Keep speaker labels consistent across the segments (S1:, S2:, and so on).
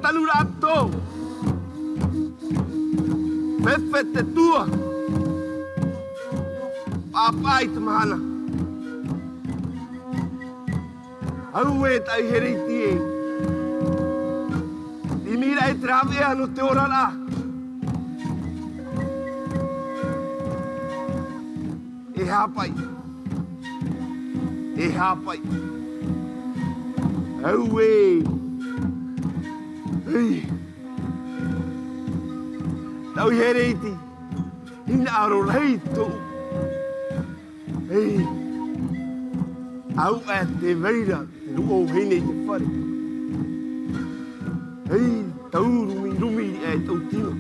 S1: talurato. Pepe te tua. Papai te mahana. Au e tai hereiti e. I mira e trave ano te ora la. E hapai. E hapai. Au e. Ei. Tau hereiti. Ina aro rei tō. Ei. Au e te veira. Luo hene te whare. Ei. Tau rumi e tau tino.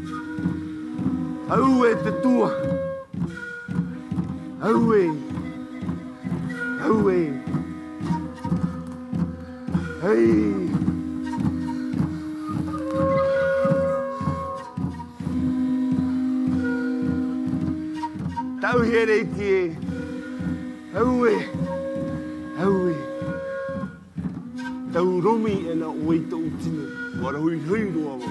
S1: Au e te tua. Au e. Au e. Ei. Tau here ki e. Au e. Au e. Tau romi e na oi tau tino. Wara hui roa wa.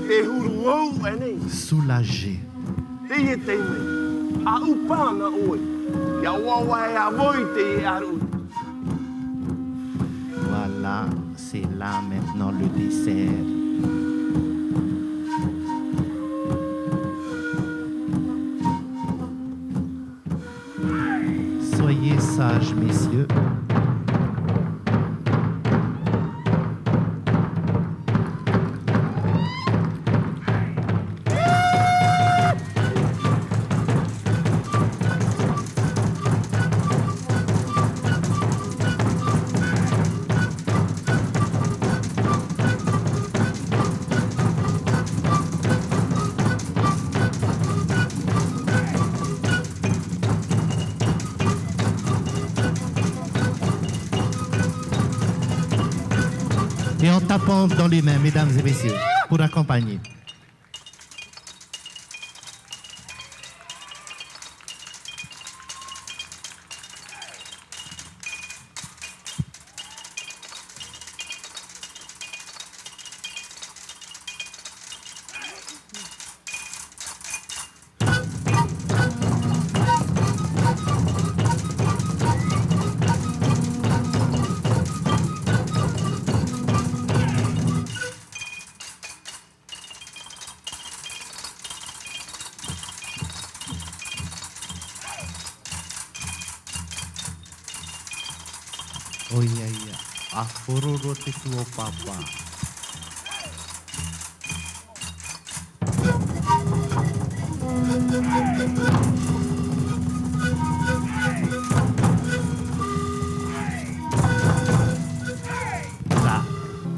S1: E huru au e nei.
S2: Soulagé.
S1: Te e te mei. A upana oi. Ia wawa e a voi te e aru.
S2: Voilà, c'est là maintenant le dessert. Soyez sages, messieurs. Et en tapant dans les mains, mesdames et messieurs, pour accompagner. Oh iya iya, afururu te tuo papa.